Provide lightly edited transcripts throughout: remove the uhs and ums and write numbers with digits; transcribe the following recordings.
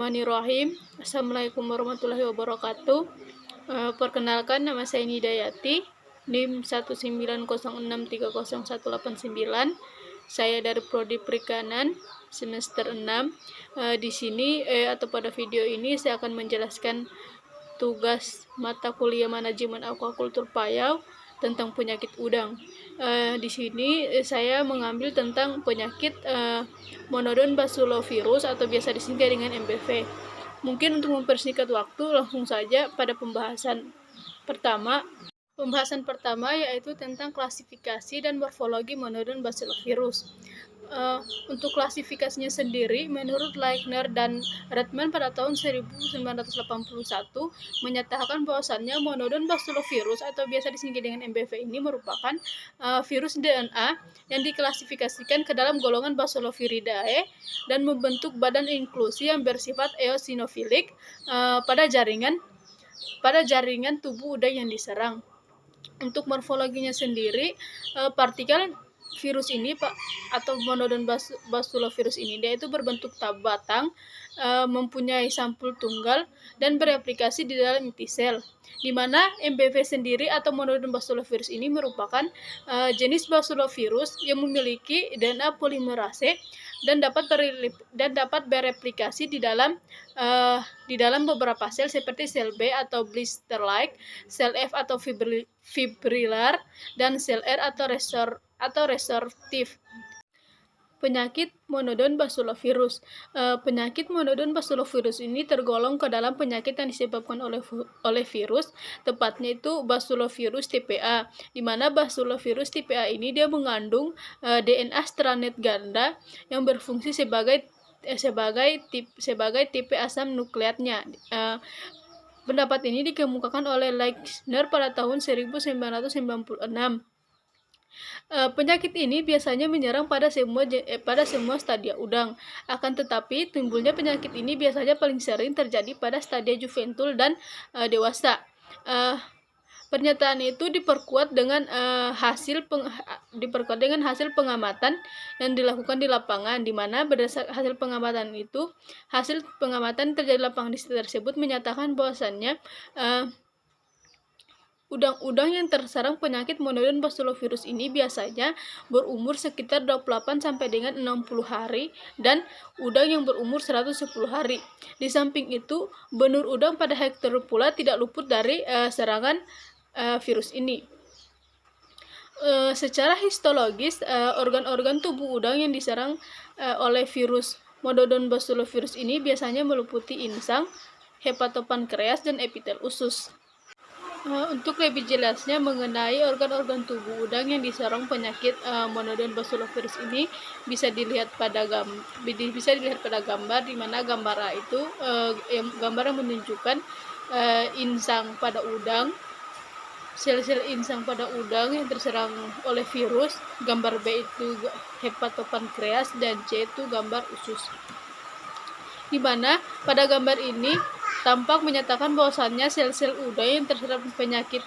Bismillahirrahmanirrahim. Assalamualaikum warahmatullahi wabarakatuh. Perkenalkan, nama saya Nidayati, NIM 190630189. Saya dari Prodi Perikanan semester 6. Di sini atau pada video ini saya akan menjelaskan tugas mata kuliah manajemen aquaculture Payau tentang penyakit udang. Di sini saya mengambil tentang penyakit Monodon basilovirus atau biasa disingkat dengan MBV. Mungkin untuk mempersingkat waktu, langsung saja pada pembahasan pertama. Pembahasan pertama yaitu tentang klasifikasi dan morfologi Monodon basilovirus. Untuk klasifikasinya sendiri, menurut Leichner dan Redman pada tahun 1981 menyatakan bahwasannya Monodon basilovirus atau biasa disingkat dengan MBV ini merupakan virus DNA yang diklasifikasikan ke dalam golongan Basiloviridae dan membentuk badan inklusi yang bersifat eosinofilik pada jaringan tubuh udang yang diserang. Untuk morfologinya sendiri, partikel virus ini atau Monodon basilovirus ini dia itu berbentuk batang, mempunyai sampul tunggal dan bereplikasi di dalam inti sel. Di mana MBV sendiri atau Monodon basilovirus ini merupakan jenis basilovirus yang memiliki DNA polimerase dan dapat bereplikasi di dalam beberapa sel seperti sel B atau blister-like, sel F atau fibrilar, dan sel R atau resorptif. Penyakit Monodon basilovirus. Penyakit Monodon basilovirus ini tergolong ke dalam penyakit yang disebabkan oleh virus, tepatnya itu Basilovirus tipe A, di mana Basilovirus tipe A ini dia mengandung DNA stranded ganda yang berfungsi sebagai tipe asam nukleatnya. Pendapat ini dikemukakan oleh Leichner pada tahun 1996. Penyakit ini biasanya menyerang pada semua stadia udang. Akan tetapi, timbulnya penyakit ini biasanya paling sering terjadi pada stadia juventul dan dewasa. Pernyataan itu diperkuat dengan hasil pengamatan yang dilakukan di lapangan, di mana berdasarkan hasil pengamatan terjadi di lapangan tersebut menyatakan bahwasannya udang-udang yang terserang penyakit Monodon basilovirus ini biasanya berumur sekitar 28 sampai dengan 60 hari dan udang yang berumur 110 hari. Di samping itu, benur udang pada hektar pula tidak luput dari serangan virus ini. Secara histologis, organ-organ tubuh udang yang diserang oleh virus Monodon basilovirus ini biasanya meliputi insang, hepatopankreas, dan epitel usus. Untuk lebih jelasnya mengenai organ-organ tubuh udang yang diserang penyakit Monodon basilovirus ini bisa dilihat pada gambar, di mana gambar itu gambar yang menunjukkan insang pada udang, sel-sel insang pada udang yang terserang oleh virus. Gambar B itu hepatopankreas dan C itu gambar usus. Di mana pada gambar ini tampak menyatakan bahwasannya sel-sel udang yang terserang penyakit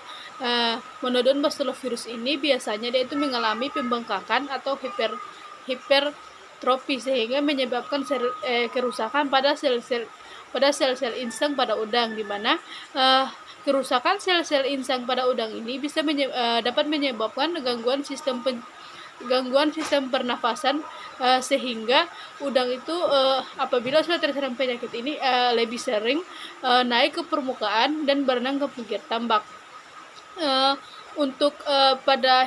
Monodon basilovirus ini biasanya dia itu mengalami pembengkakan atau hipertrofi sehingga menyebabkan kerusakan pada sel-sel insang pada udang, di mana kerusakan sel-sel insang pada udang ini bisa dapat menyebabkan gangguan sistem pernafasan, sehingga udang itu apabila sudah terserang penyakit ini lebih sering naik ke permukaan dan berenang ke pinggir tambak. Untuk pada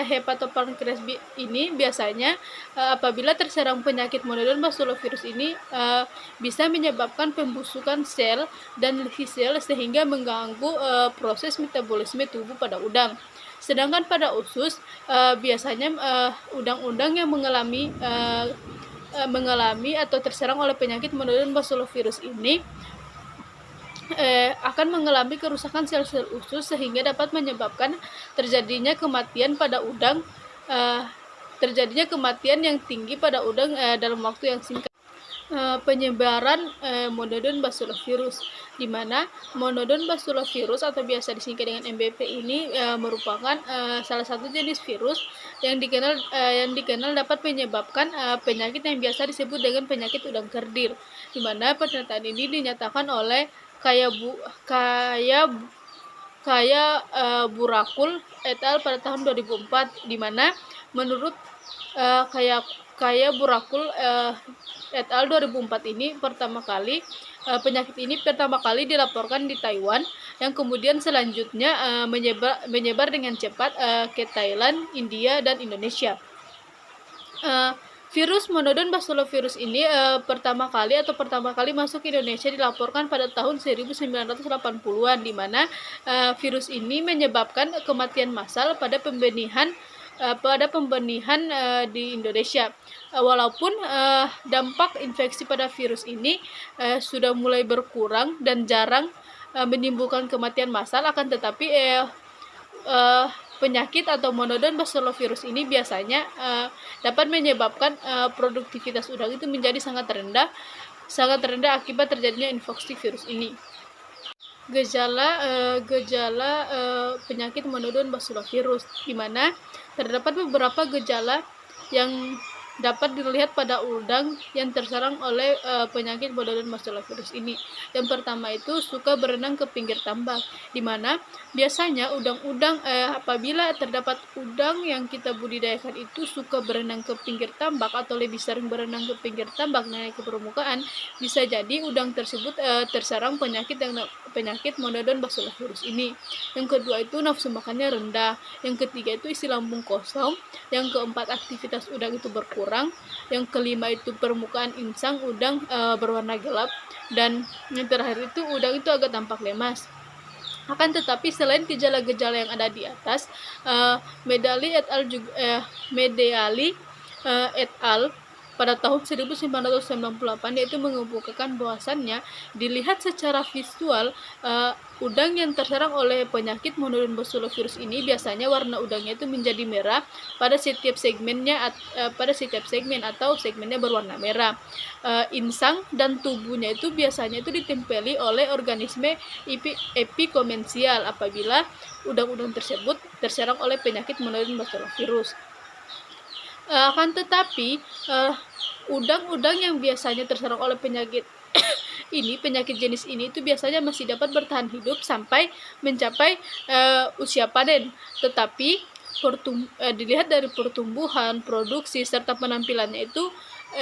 hepatopankreas ini biasanya apabila terserang penyakit Monodon basilovirus ini bisa menyebabkan pembusukan sel dan lisi sel sehingga mengganggu proses metabolisme tubuh pada udang. Sedangkan pada usus biasanya udang-udang yang mengalami atau terserang oleh penyakit Monodon basilovirus ini akan mengalami kerusakan sel-sel usus sehingga dapat menyebabkan terjadinya kematian yang tinggi pada udang dalam waktu yang singkat. penyebaran Monodoon Bacillus, di mana Monodoon Bacillus atau biasa disingkat dengan MBV ini merupakan salah satu jenis virus yang dikenal dapat menyebabkan penyakit yang biasa disebut dengan penyakit udang kerdil, di mana pernyataan ini dinyatakan oleh Kaya Burakul et al. Pada tahun 2004, di mana menurut Kaya Burakul et al. 2004 ini penyakit ini pertama kali dilaporkan di Taiwan, yang kemudian selanjutnya menyebar dengan cepat ke Thailand, India, dan Indonesia. Virus Monodoon Bacillus ini pertama kali masuk ke Indonesia dilaporkan pada tahun 1980-an, di mana virus ini menyebabkan kematian massal pada pembenihan di Indonesia. Walaupun dampak infeksi pada virus ini sudah mulai berkurang dan jarang menimbulkan kematian massal, akan tetapi penyakit atau Monodoon Bacillus ini biasanya dapat menyebabkan produktivitas udang itu menjadi sangat rendah akibat terjadinya infeksi virus ini. Gejala penyakit Monodoon Bacillus, di mana terdapat beberapa gejala yang dapat dilihat pada udang yang terserang oleh penyakit Monodoon Bacillus ini. Yang pertama itu suka berenang ke pinggir tambak, di mana biasanya udang-udang apabila terdapat udang yang kita budidayakan itu suka berenang ke pinggir tambak atau lebih sering berenang ke pinggir tambak naik ke permukaan, bisa jadi udang tersebut terserang penyakit Monodoon Bacillus ini. Yang kedua itu nafsu makannya rendah. Yang ketiga itu isi lambung kosong. Yang keempat aktivitas udang itu berkurang. Yang kelima itu permukaan insang udang berwarna gelap. Dan yang terakhir itu udang itu agak tampak lemas. Akan tetapi selain gejala-gejala yang ada di atas, Medali et al. Pada tahun 1998 yaitu mengemukakan bahwasannya dilihat secara visual udang yang terserang oleh penyakit Monodoon Bacillus ini biasanya warna udangnya itu menjadi merah pada setiap segmen atau segmennya berwarna merah. Insang dan tubuhnya itu biasanya itu ditempeli oleh organisme epikomensial apabila udang-udang tersebut terserang oleh penyakit Monodoon Bacillus. Akan tetapi udang-udang yang biasanya terserang oleh penyakit jenis ini itu biasanya masih dapat bertahan hidup sampai mencapai usia panen. Tetapi dilihat dari pertumbuhan, produksi, serta penampilannya itu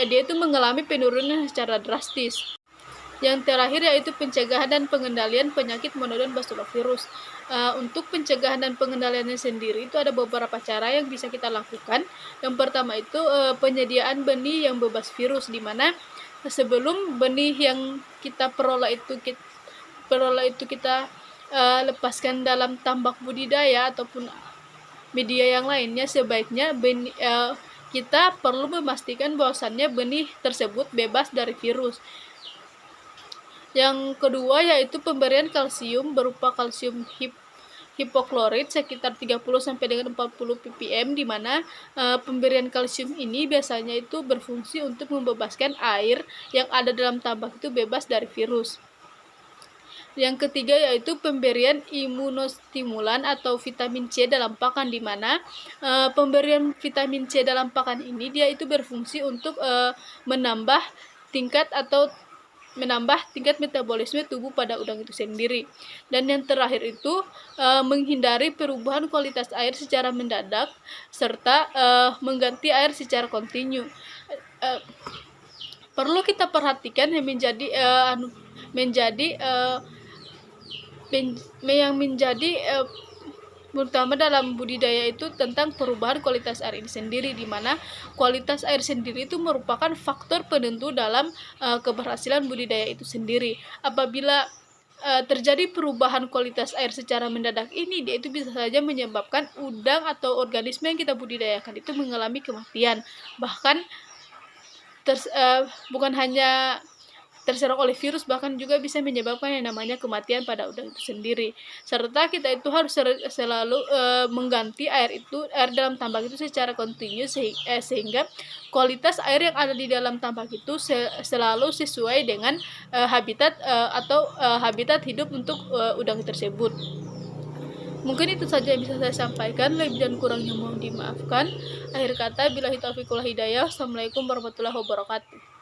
dia itu mengalami penurunan secara drastis. Yang terakhir yaitu pencegahan dan pengendalian penyakit Monodoon Bacillus. Untuk pencegahan dan pengendaliannya sendiri itu ada beberapa cara yang bisa kita lakukan. Yang pertama itu penyediaan benih yang bebas virus, di mana sebelum benih yang kita peroleh itu kita lepaskan dalam tambak budidaya ataupun media yang lainnya, sebaiknya kita perlu memastikan bahwasannya benih tersebut bebas dari virus. Yang kedua yaitu pemberian kalsium berupa kalsium hipoklorit sekitar 30 sampai dengan 40 ppm, di mana pemberian kalsium ini biasanya itu berfungsi untuk membebaskan air yang ada dalam tambak itu bebas dari virus. Yang ketiga yaitu pemberian imunostimulan atau vitamin C dalam pakan, di mana pemberian vitamin C dalam pakan ini dia itu berfungsi untuk menambah tingkat metabolisme tubuh pada udang itu sendiri. Dan yang terakhir itu menghindari perubahan kualitas air secara mendadak serta mengganti air secara kontinu. Perlu kita perhatikan yang menjadi terutama dalam budidaya itu tentang perubahan kualitas air ini sendiri, di mana kualitas air sendiri itu merupakan faktor penentu dalam keberhasilan budidaya itu sendiri. Apabila terjadi perubahan kualitas air secara mendadak ini, dia itu bisa saja menyebabkan udang atau organisme yang kita budidayakan itu mengalami kematian. Bahkan bukan hanya terserang oleh virus, bahkan juga bisa menyebabkan yang namanya kematian pada udang itu sendiri. Serta kita itu harus selalu mengganti air dalam tambak itu secara kontinu sehingga kualitas air yang ada di dalam tambak itu selalu sesuai dengan habitat atau habitat hidup untuk udang tersebut. Mungkin itu saja yang bisa saya sampaikan, lebih dan kurangnya mohon dimaafkan. Akhir kata, billahi taufiq wal hidayah. Assalamualaikum warahmatullahi wabarakatuh.